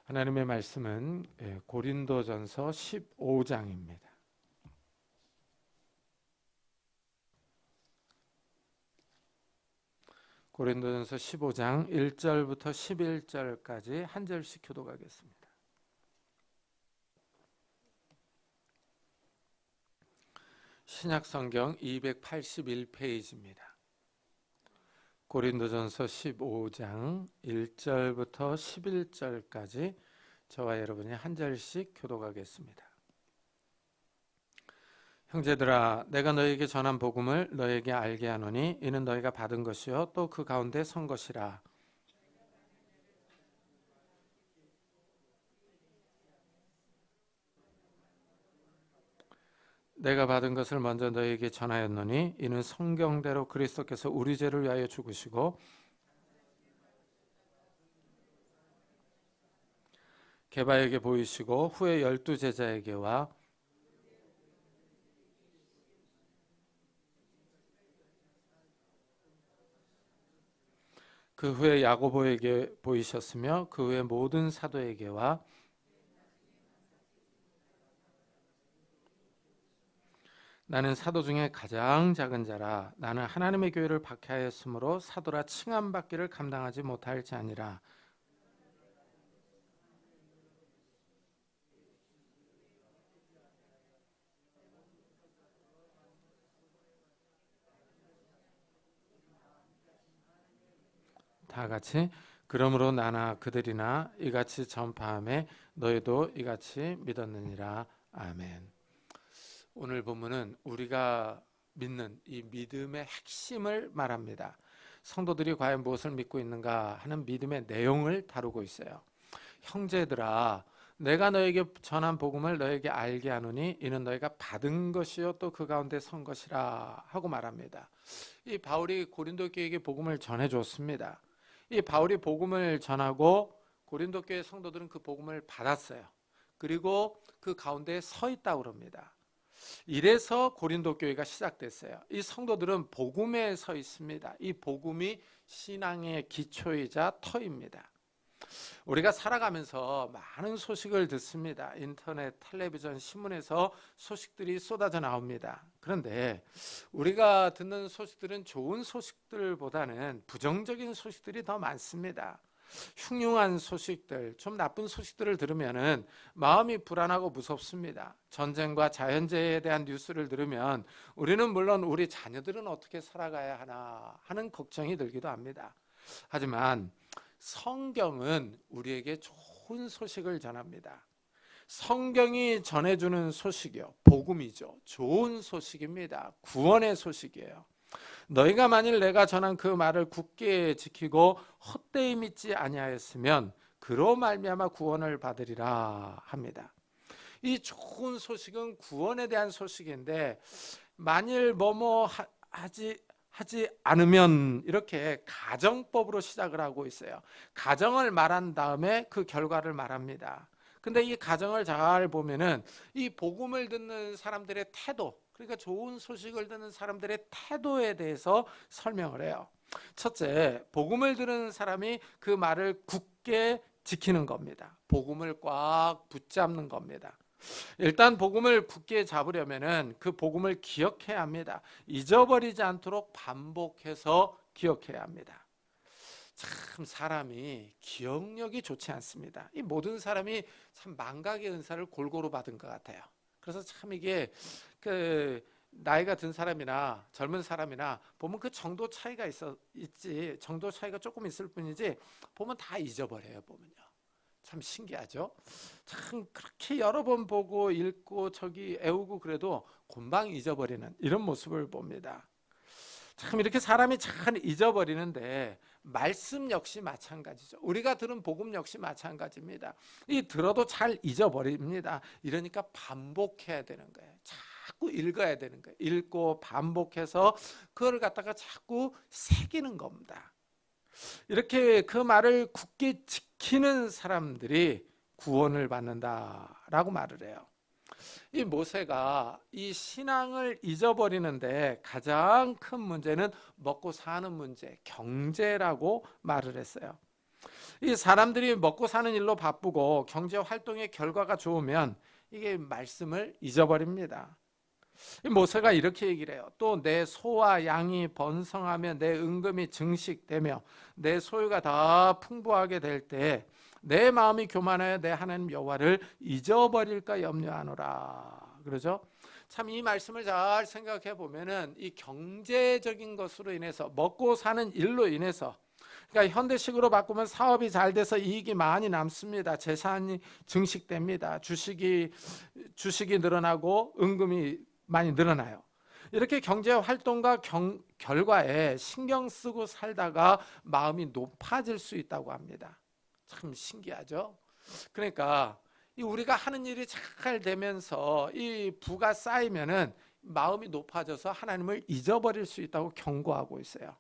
하나님의 말씀은 고린도전서 15장입니다. 고린도전서 15장 1절부터 11절까지 한 절씩 교독하겠습니다. 신약성경 281페이지입니다. 고린도전서 15장 1절부터 11절까지 저와 여러분이 한 절씩 교독하겠습니다. 형제들아, 내가 너에게 전한 복음을 너에게 알게 하노니 이는 너희가 받은 것이요 또 그 가운데 선 것이라. 내가 받은 것을 먼저 너희에게 전하였노니 이는 성경대로 그리스도께서 우리 죄를 위하여 죽으시고 게바에게 보이시고 후에 12 제자에게와 그 후에 야고보에게 보이셨으며 그 후에 모든 사도에게와 나는 사도 중에 가장 작은 자라. 나는 하나님의 교회를 박해하였으므로 사도라 칭함받기를 감당하지 못할지 아니라. 다 같이 그러므로 나나 그들이나 이같이 전파하매 너희도 이같이 믿었느니라. 아멘. 오늘 본문은 우리가 믿는 이 믿음의 핵심을 말합니다. 성도들이 과연 무엇을 믿고 있는가 하는 믿음의 내용을 다루고 있어요. 형제들아, 내가 너에게 전한 복음을 너에게 알게 하노니 이는 너희가 받은 것이요 또 그 가운데 선 것이라 하고 말합니다. 이 바울이 고린도 교회에게 복음을 전해줬습니다. 이 바울이 복음을 전하고 고린도 교회 성도들은 그 복음을 받았어요. 그리고 그 가운데 서 있다고 그럽니다. 이래서 고린도 교회가 시작됐어요. 이 성도들은 복음에 서 있습니다. 이 복음이 신앙의 기초이자 터입니다. 우리가 살아가면서 많은 소식을 듣습니다. 인터넷, 텔레비전, 신문에서 소식들이 쏟아져 나옵니다. 그런데 우리가 듣는 소식들은 좋은 소식들보다는 부정적인 소식들이 더 많습니다. 흉흉한 소식들, 좀 나쁜 소식들을 들으면은 마음이 불안하고 무섭습니다. 전쟁과 자연재해에 대한 뉴스를 들으면 우리는 물론 우리 자녀들은 어떻게 살아가야 하나 하는 걱정이 들기도 합니다. 하지만 성경은 우리에게 좋은 소식을 전합니다. 성경이 전해주는 소식이요, 복음이죠. 좋은 소식입니다. 구원의 소식이에요. 너희가 만일 내가 전한 그 말을 굳게 지키고 헛되이 믿지 아니하였으면 그로 말미암아 구원을 받으리라 합니다. 이 좋은 소식은 구원에 대한 소식인데 만일 뭐뭐 하지 않으면 이렇게 가정법으로 시작을 하고 있어요. 가정을 말한 다음에 그 결과를 말합니다. 근데 이 가정을 잘 보면은 이 복음을 듣는 사람들의 태도, 그러니까 좋은 소식을 듣는 사람들의 태도에 대해서 설명을 해요. 첫째, 복음을 들은 사람이 그 말을 굳게 지키는 겁니다. 복음을 꽉 붙잡는 겁니다. 일단 복음을 굳게 잡으려면은 그 복음을 기억해야 합니다. 잊어버리지 않도록 반복해서 기억해야 합니다. 참 사람이 기억력이 좋지 않습니다. 이 모든 사람이 참 망각의 은사를 골고루 받은 것 같아요. 그래서 참 이게 그 나이가 든 사람이나 젊은 사람이나 보면 그 정도 차이가 있지 정도 차이가 조금 있을 뿐이지 보면 다 잊어버려요. 보면요. 참 신기하죠. 참 그렇게 여러 번 보고 읽고 저기 애우고 그래도 금방 잊어버리는 이런 모습을 봅니다. 참 이렇게 사람이 잘 잊어버리는데 말씀 역시 마찬가지죠. 우리가 들은 복음 역시 마찬가지입니다. 이 들어도 잘 잊어버립니다. 이러니까 반복해야 되는 거예요. 자꾸 읽어야 되는 거예요. 읽고 반복해서 그걸 갖다가 자꾸 새기는 겁니다. 이렇게 그 말을 굳게 지키는 사람들이 구원을 받는다라고 말을 해요. 이 모세가 이 신앙을 잊어버리는데 가장 큰 문제는 먹고 사는 문제, 경제라고 말을 했어요. 이 사람들이 먹고 사는 일로 바쁘고 경제 활동의 결과가 좋으면 이게 말씀을 잊어버립니다. 모세가 이렇게 얘기를 해요. 또 내 소와 양이 번성하며 내 은금이 증식되며 내 소유가 다 풍부하게 될 때 내 마음이 교만하여 내 하나님 여호와를 잊어버릴까 염려하노라. 그러죠? 참 이 말씀을 잘 생각해 보면은 이 경제적인 것으로 인해서 먹고 사는 일로 인해서, 그러니까 현대식으로 바꾸면 사업이 잘 돼서 이익이 많이 남습니다. 재산이 증식됩니다. 주식이 늘어나고 은금이 많이 늘어나요. 이렇게 경제 활동과 결과에 신경 쓰고 살다가 마음이 높아질 수 있다고 합니다. 참 신기하죠? 그러니까 우리가 하는 일이 잘 되면서 이 부가 쌓이면은 마음이 높아져서 하나님을 잊어버릴 수 있다고 경고하고 있어요.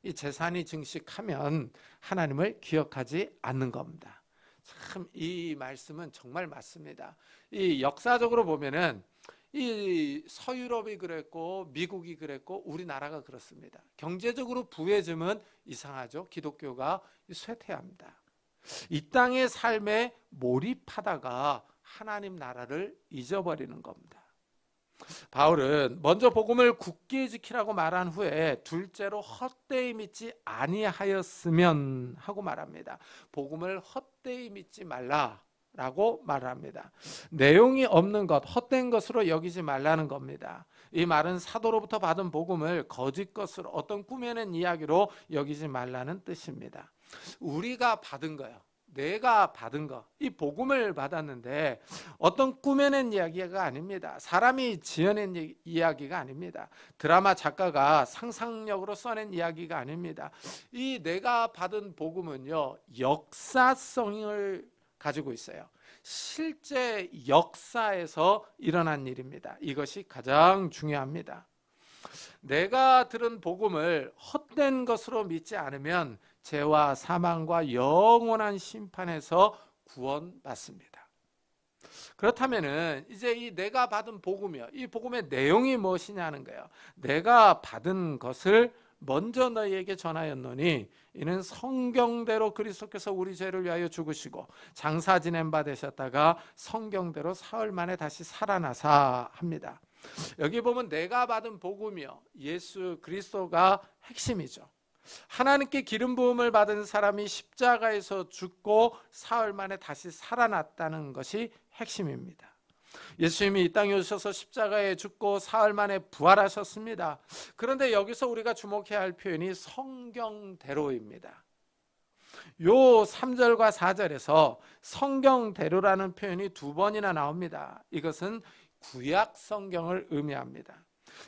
이 재산이 증식하면 하나님을 기억하지 않는 겁니다. 참 이 말씀은 정말 맞습니다. 이 역사적으로 보면은 이 서유럽이 그랬고 미국이 그랬고 우리나라가 그렇습니다. 경제적으로 부해지면 이상하죠. 기독교가 쇠퇴합니다. 이 땅의 삶에 몰입하다가 하나님 나라를 잊어버리는 겁니다. 바울은 먼저 복음을 굳게 지키라고 말한 후에 둘째로 헛되이 믿지 아니하였으면 하고 말합니다. 복음을 헛되이 믿지 말라라고 말합니다. 내용이 없는 것, 헛된 것으로 여기지 말라는 겁니다. 이 말은 사도로부터 받은 복음을 거짓 것으로, 어떤 꾸며낸 이야기로 여기지 말라는 뜻입니다. 우리가 받은 거요, 내가 받은 거, 이 복음을 받았는데 어떤 꾸며낸 이야기가 아닙니다. 사람이 지어낸 이야기가 아닙니다. 드라마 작가가 상상력으로 써낸 이야기가 아닙니다. 이 내가 받은 복음은요, 역사성을 가지고 있어요. 실제 역사에서 일어난 일입니다. 이것이 가장 중요합니다. 내가 들은 복음을 헛된 것으로 믿지 않으면 죄와 사망과 영원한 심판에서 구원받습니다. 그렇다면은 이제 이 내가 받은 복음이요, 이 복음의 내용이 무엇이냐는 거예요. 내가 받은 것을 먼저 너희에게 전하였노니 이는 성경대로 그리스도께서 우리 죄를 위하여 죽으시고 장사 지낸 바 되셨다가 성경대로 사흘 만에 다시 살아나사 합니다. 여기 보면 내가 받은 복음이요, 예수 그리스도가 핵심이죠. 하나님께 기름 부음을 받은 사람이 십자가에서 죽고 사흘 만에 다시 살아났다는 것이 핵심입니다. 예수님이 이 땅에 오셔서 십자가에 죽고 사흘 만에 부활하셨습니다. 그런데 여기서 우리가 주목해야 할 표현이 성경대로입니다. 요 3절과 4절에서 성경대로라는 표현이 2번이나 나옵니다. 이것은 구약 성경을 의미합니다.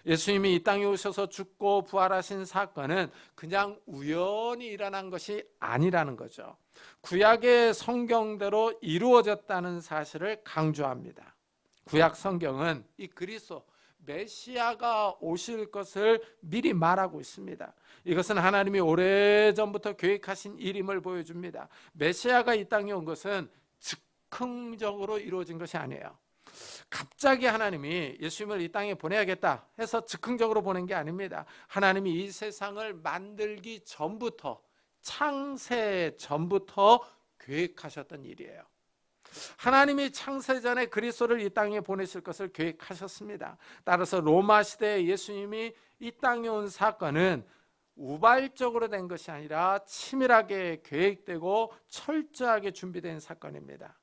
예수님이 이 땅에 오셔서 죽고 부활하신 사건은 그냥 우연히 일어난 것이 아니라는 거죠. 구약의 성경대로 이루어졌다는 사실을 강조합니다. 구약 성경은 이 그리스도 메시아가 오실 것을 미리 말하고 있습니다. 이것은 하나님이 오래전부터 계획하신 일임을 보여줍니다. 메시아가 이 땅에 온 것은 즉흥적으로 이루어진 것이 아니에요. 갑자기 하나님이 예수님을 이 땅에 보내야겠다 해서 즉흥적으로 보낸 게 아닙니다. 하나님이 이 세상을 만들기 전부터, 창세 전부터 계획하셨던 일이에요. 하나님이 창세 전에 그리스도를 이 땅에 보내실 것을 계획하셨습니다. 따라서 로마 시대에 예수님이 이 땅에 온 사건은 우발적으로 된 것이 아니라 치밀하게 계획되고 철저하게 준비된 사건입니다.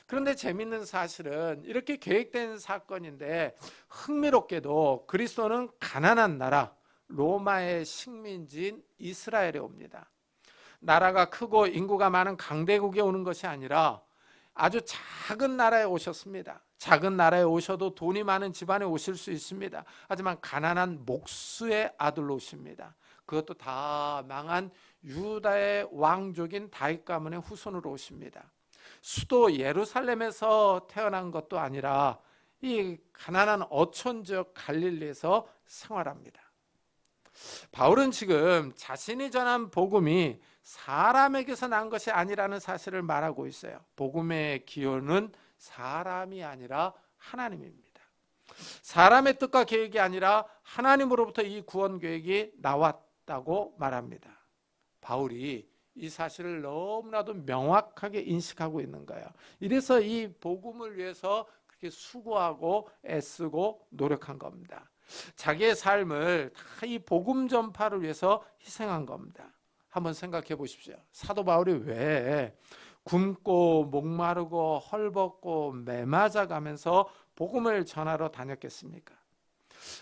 그런데 재밌는 사실은 이렇게 계획된 사건인데 흥미롭게도 그리스도는 가난한 나라 로마의 식민지인 이스라엘에 옵니다. 나라가 크고 인구가 많은 강대국에 오는 것이 아니라 아주 작은 나라에 오셨습니다. 작은 나라에 오셔도 돈이 많은 집안에 오실 수 있습니다. 하지만 가난한 목수의 아들로 오십니다. 그것도 다 망한 유다의 왕족인 다윗 가문의 후손으로 오십니다. 수도 예루살렘에서 태어난 것도 아니라 이 가난한 어촌 지역 갈릴리에서 생활합니다. 바울은 지금 자신이 전한 복음이 사람에게서 난 것이 아니라는 사실을 말하고 있어요. 복음의 기원은 사람이 아니라 하나님입니다. 사람의 뜻과 계획이 아니라 하나님으로부터 이 구원 계획이 나왔다고 말합니다. 바울이 이 사실을 너무나도 명확하게 인식하고 있는 거예요. 이래서 이 복음을 위해서 그렇게 수고하고 애쓰고 노력한 겁니다. 자기의 삶을 다 이 복음 전파를 위해서 희생한 겁니다. 한번 생각해 보십시오. 사도 바울이 왜 굶고 목마르고 헐벗고 매맞아 가면서 복음을 전하러 다녔겠습니까?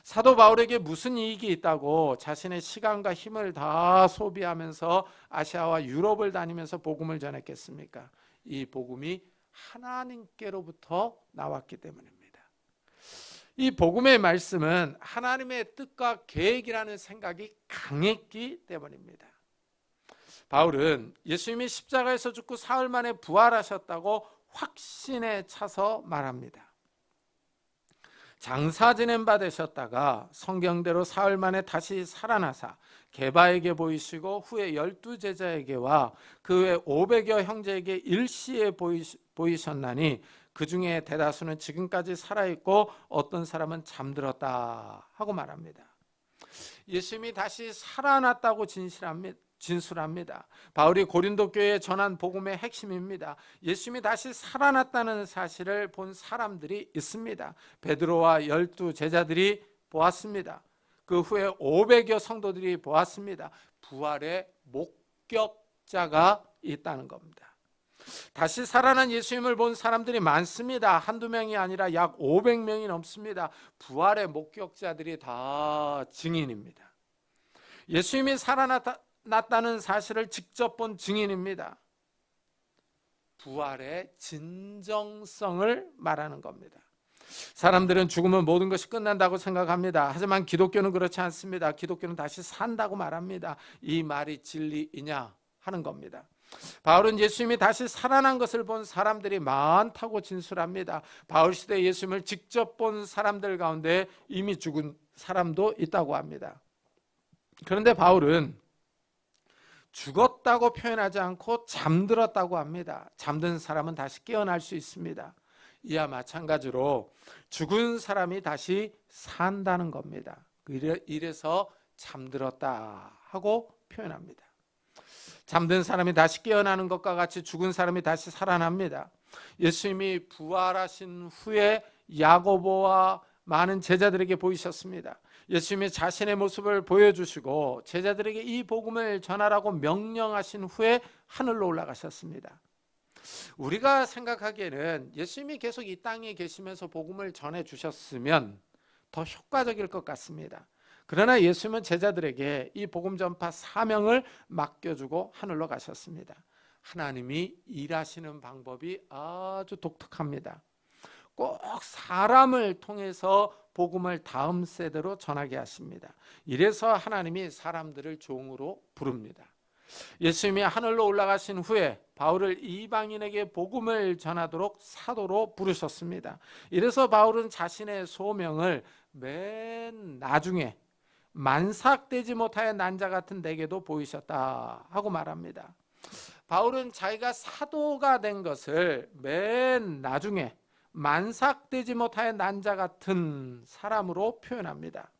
사도 바울에게 무슨 이익이 있다고 자신의 시간과 힘을 다 소비하면서 아시아와 유럽을 다니면서 복음을 전했겠습니까? 이 복음이 하나님께로부터 나왔기 때문입니다. 이 복음의 말씀은 하나님의 뜻과 계획이라는 생각이 강했기 때문입니다. 바울은 예수님이 십자가에서 죽고 사흘 만에 부활하셨다고 확신에 차서 말합니다. 장사 지낸 바 되셨다가 성경대로 사흘 만에 다시 살아나사 게바에게 보이시고 후에 12제자에게와 그 외 500여 형제에게 일시에 보이셨나니 그 중에 대다수는 지금까지 살아있고 어떤 사람은 잠들었다 하고 말합니다. 예수님이 다시 살아났다고 진술합니다. 바울이 고린도 교회에 전한 복음의 핵심입니다. 예수님이 다시 살아났다는 사실을 본 사람들이 있습니다. 베드로와 12제자들이 보았습니다. 그 후에 500여 성도들이 보았습니다. 부활의 목격자가 있다는 겁니다. 다시 살아난 예수님을 본 사람들이 많습니다. 한두 명이 아니라 약 500명이 넘습니다. 부활의 목격자들이 다 증인입니다. 예수님이 살아났다는 사실을 직접 본 증인입니다. 부활의 진정성을 말하는 겁니다. 사람들은 죽으면 모든 것이 끝난다고 생각합니다. 하지만 기독교는 그렇지 않습니다. 기독교는 다시 산다고 말합니다. 이 말이 진리이냐 하는 겁니다. 바울은 예수님이 다시 살아난 것을 본 사람들이 많다고 진술합니다. 바울 시대 예수님을 직접 본 사람들 가운데 이미 죽은 사람도 있다고 합니다. 그런데 바울은 죽었다고 표현하지 않고 잠들었다고 합니다. 잠든 사람은 다시 깨어날 수 있습니다. 이와 마찬가지로 죽은 사람이 다시 산다는 겁니다. 이래서 잠들었다 하고 표현합니다. 잠든 사람이 다시 깨어나는 것과 같이 죽은 사람이 다시 살아납니다. 예수님이 부활하신 후에 야고보와 많은 제자들에게 보이셨습니다. 예수님이 자신의 모습을 보여주시고 제자들에게 이 복음을 전하라고 명령하신 후에 하늘로 올라가셨습니다. 우리가 생각하기에는 예수님이 계속 이 땅에 계시면서 복음을 전해주셨으면 더 효과적일 것 같습니다. 그러나 예수님은 제자들에게 이 복음 전파 사명을 맡겨주고 하늘로 가셨습니다. 하나님이 일하시는 방법이 아주 독특합니다. 꼭 사람을 통해서 복음을 다음 세대로 전하게 하십니다. 이래서 하나님이 사람들을 종으로 부릅니다. 예수님이 하늘로 올라가신 후에 바울을 이방인에게 복음을 전하도록 사도로 부르셨습니다. 이래서 바울은 자신의 소명을 맨 나중에 만삭되지 못하여 난자 같은 내게도 보이셨다 하고 말합니다. 바울은 자기가 사도가 된 것을 맨 나중에 만삭되지 못하여 난자 같은 사람으로 표현합니다.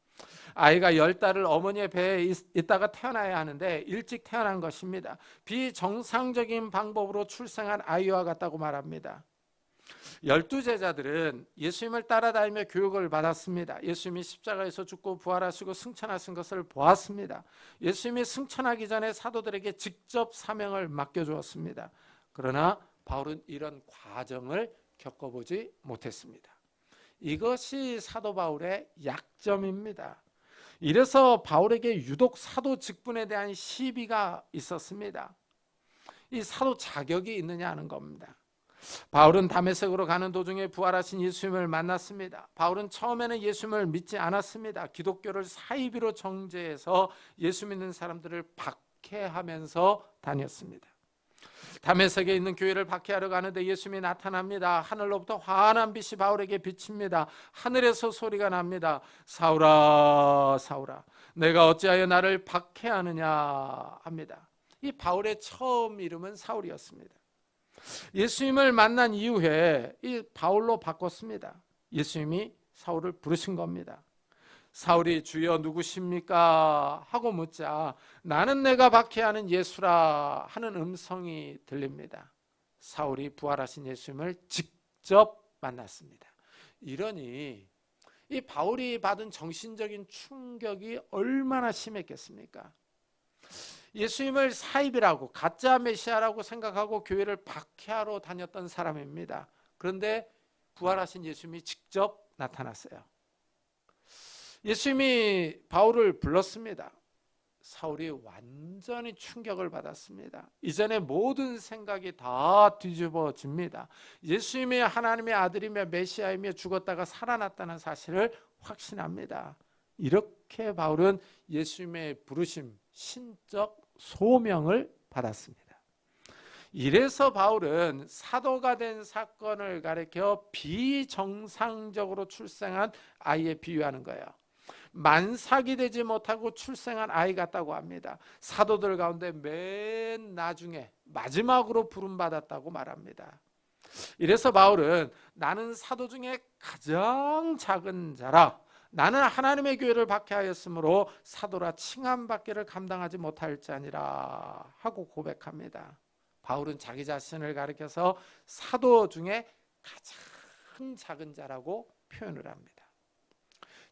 아이가 10달을 어머니의 배에 있다가 태어나야 하는데 일찍 태어난 것입니다. 비정상적인 방법으로 출생한 아이와 같다고 말합니다. 12제자들은 예수님을 따라다니며 교육을 받았습니다. 예수님이 십자가에서 죽고 부활하시고 승천하신 것을 보았습니다. 예수님이 승천하기 전에 사도들에게 직접 사명을 맡겨주었습니다. 그러나 바울은 이런 과정을 겪어보지 못했습니다. 이것이 사도 바울의 약점입니다. 이래서 바울에게 유독 사도 직분에 대한 시비가 있었습니다. 이 사도 자격이 있느냐 하는 겁니다. 바울은 다메섹으로 가는 도중에 부활하신 예수님을 만났습니다. 바울은 처음에는 예수님을 믿지 않았습니다. 기독교를 사이비로 정죄해서 예수 믿는 사람들을 박해하면서 다녔습니다. 다메섹에 있는 교회를 박해하러 가는데 예수님이 나타납니다. 하늘로부터 환한 빛이 바울에게 비칩니다. 하늘에서 소리가 납니다. 사울아 사울아 내가 어찌하여 나를 박해하느냐 합니다. 이 바울의 처음 이름은 사울이었습니다. 예수님을 만난 이후에 이 바울로 바꿨습니다. 예수님이 사울을 부르신 겁니다. 사울이 주여 누구십니까? 하고 묻자 나는 내가 박해하는 예수라 하는 음성이 들립니다. 사울이 부활하신 예수님을 직접 만났습니다. 이러니 이 바울이 받은 정신적인 충격이 얼마나 심했겠습니까? 예수님을 사입이라고 가짜 메시아라고 생각하고 교회를 박해하러 다녔던 사람입니다. 그런데 부활하신 예수님이 직접 나타났어요. 예수님이 바울을 불렀습니다. 사울이 완전히 충격을 받았습니다. 이전에 모든 생각이 다 뒤집어집니다. 예수님이 하나님의 아들이며 메시아이며 죽었다가 살아났다는 사실을 확신합니다. 이렇게 바울은 예수님의 부르심, 신적 소명을 받았습니다. 이래서 바울은 사도가 된 사건을 가리켜 비정상적으로 출생한 아이에 비유하는 거예요. 만삭이 되지 못하고 출생한 아이 같다고 합니다. 사도들 가운데 맨 나중에 마지막으로 부름받았다고 말합니다. 이래서 바울은 나는 사도 중에 가장 작은 자라, 나는 하나님의 교회를 박해하였으므로 사도라 칭함받기를 감당하지 못할지니라 하고 고백합니다. 바울은 자기 자신을 가리켜서 사도 중에 가장 작은 자라고 표현을 합니다.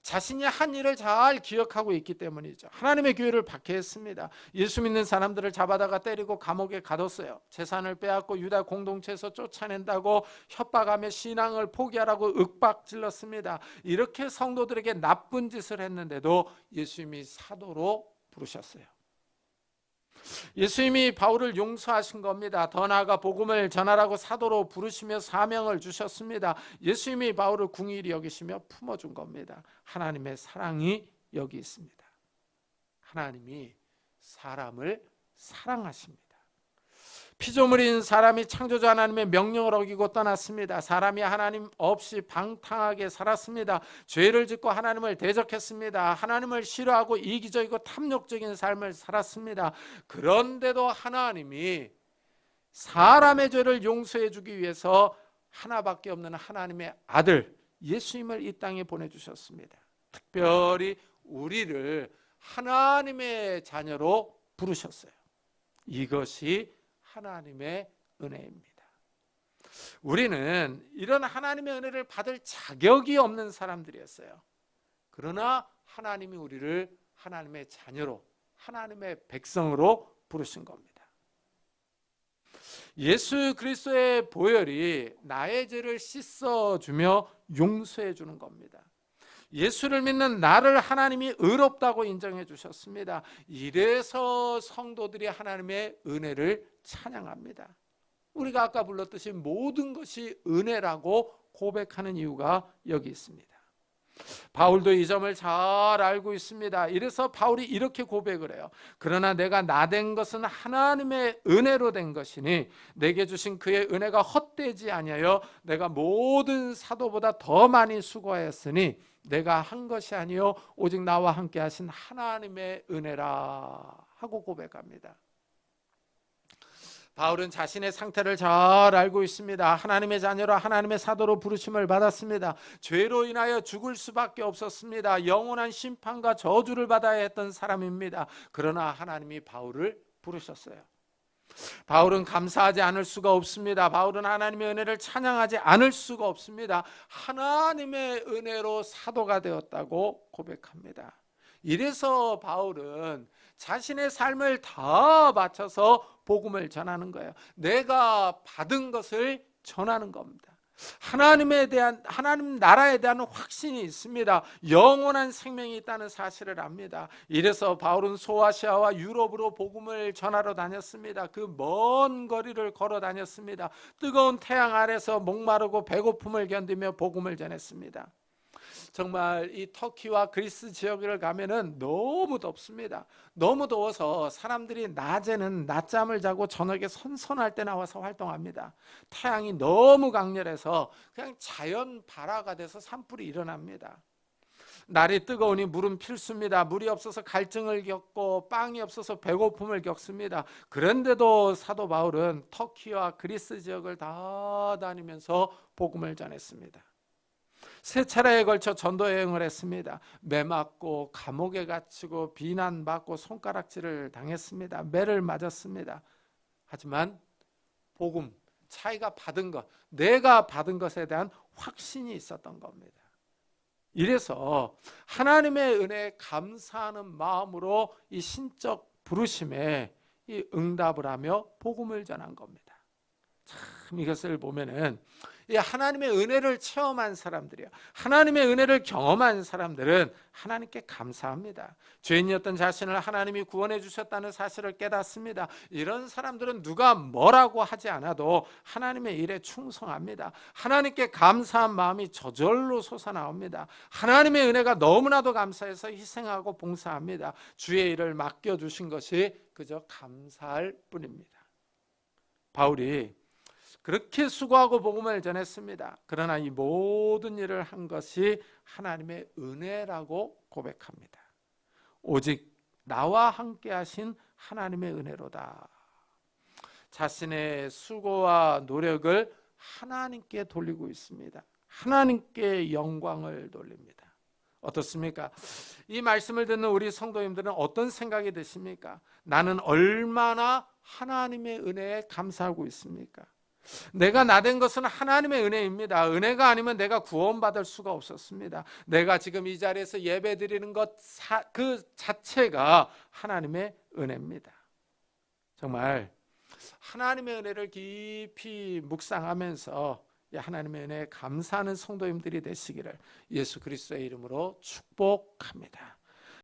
자신이 한 일을 잘 기억하고 있기 때문이죠. 하나님의 교회를 박해했습니다. 예수 믿는 사람들을 잡아다가 때리고 감옥에 가뒀어요. 재산을 빼앗고 유다 공동체에서 쫓아낸다고 협박하며 신앙을 포기하라고 윽박질렀습니다. 이렇게 성도들에게 나쁜 짓을 했는데도 예수님이 사도로 부르셨어요. 예수님이 바울을 용서하신 겁니다. 더 나아가 복음을 전하라고 사도로 부르시며 사명을 주셨습니다. 예수님이 바울을 궁일이 여기시며 품어준 겁니다. 하나님의 사랑이 여기 있습니다. 하나님이 사람을 사랑하십니다. 피조물인 사람이 창조주 하나님의 명령을 어기고 떠났습니다. 사람이 하나님 없이 방탕하게 살았습니다. 죄를 짓고 하나님을 대적했습니다. 하나님을 싫어하고 이기적이고 탐욕적인 삶을 살았습니다. 그런데도 하나님이 사람의 죄를 용서해 주기 위해서 하나밖에 없는 하나님의 아들 예수님을 이 땅에 보내주셨습니다. 특별히 우리를 하나님의 자녀로 부르셨어요. 이것이 하나님의 은혜입니다. 우리는 이런 하나님의 은혜를 받을 자격이 없는 사람들이었어요. 그러나 하나님이 우리를 하나님의 자녀로, 하나님의 백성으로 부르신 겁니다. 예수 그리스도의 보혈이 나의 죄를 씻어주며 용서해 주는 겁니다. 예수를 믿는 나를 하나님이 의롭다고 인정해 주셨습니다. 이래서 성도들이 하나님의 은혜를 찬양합니다. 우리가 아까 불렀듯이 모든 것이 은혜라고 고백하는 이유가 여기 있습니다. 바울도 이 점을 잘 알고 있습니다. 이래서 바울이 이렇게 고백을 해요. 그러나 내가 나된 것은 하나님의 은혜로 된 것이니 내게 주신 그의 은혜가 헛되지 아니하여 내가 모든 사도보다 더 많이 수고하였으니 내가 한 것이 아니요 오직 나와 함께 하신 하나님의 은혜라 하고 고백합니다. 바울은 자신의 상태를 잘 알고 있습니다. 하나님의 자녀로 하나님의 사도로 부르심을 받았습니다. 죄로 인하여 죽을 수밖에 없었습니다. 영원한 심판과 저주를 받아야 했던 사람입니다. 그러나 하나님이 바울을 부르셨어요. 바울은 감사하지 않을 수가 없습니다. 바울은 하나님의 은혜를 찬양하지 않을 수가 없습니다. 하나님의 은혜로 사도가 되었다고 고백합니다. 이래서 바울은 자신의 삶을 다 바쳐서 복음을 전하는 거예요. 내가 받은 것을 전하는 겁니다. 하나님에 대한, 하나님 나라에 대한 확신이 있습니다. 영원한 생명이 있다는 사실을 압니다. 이래서 바울은 소아시아와 유럽으로 복음을 전하러 다녔습니다. 그 먼 거리를 걸어 다녔습니다. 뜨거운 태양 아래서 목마르고 배고픔을 견디며 복음을 전했습니다. 정말 이 터키와 그리스 지역을 가면은 너무 덥습니다. 너무 더워서 사람들이 낮에는 낮잠을 자고 저녁에 선선할 때 나와서 활동합니다. 태양이 너무 강렬해서 그냥 자연 발화가 돼서 산불이 일어납니다. 날이 뜨거우니 물은 필수입니다. 물이 없어서 갈증을 겪고 빵이 없어서 배고픔을 겪습니다. 그런데도 사도 바울은 터키와 그리스 지역을 다 다니면서 복음을 전했습니다. 세 차례에 걸쳐 전도 여행을 했습니다. 매 맞고 감옥에 갇히고 비난받고 손가락질을 당했습니다. 매를 맞았습니다. 하지만 복음, 자기가 받은 것, 내가 받은 것에 대한 확신이 있었던 겁니다. 이래서 하나님의 은혜에 감사하는 마음으로 이 신적 부르심에 이 응답을 하며 복음을 전한 겁니다. 참 이것을 보면은 이 하나님의 은혜를 체험한 사람들이요, 하나님의 은혜를 경험한 사람들은 하나님께 감사합니다. 죄인이었던 자신을 하나님이 구원해 주셨다는 사실을 깨닫습니다. 이런 사람들은 누가 뭐라고 하지 않아도 하나님의 일에 충성합니다. 하나님께 감사한 마음이 저절로 솟아나옵니다. 하나님의 은혜가 너무나도 감사해서 희생하고 봉사합니다. 주의 일을 맡겨주신 것이 그저 감사할 뿐입니다. 바울이 그렇게 수고하고 복음을 전했습니다. 그러나 이 모든 일을 한 것이 하나님의 은혜라고 고백합니다. 오직 나와 함께 하신 하나님의 은혜로다. 자신의 수고와 노력을 하나님께 돌리고 있습니다. 하나님께 영광을 돌립니다. 어떻습니까? 이 말씀을 듣는 우리 성도님들은 어떤 생각이 드십니까? 나는 얼마나 하나님의 은혜에 감사하고 있습니까? 내가 나된 것은 하나님의 은혜입니다. 은혜가 아니면 내가 구원받을 수가 없었습니다. 내가 지금 이 자리에서 예배 드리는 것 그 자체가 하나님의 은혜입니다. 정말 하나님의 은혜를 깊이 묵상하면서 하나님의 은혜에 감사하는 성도님들이 되시기를 예수 그리스도의 이름으로 축복합니다.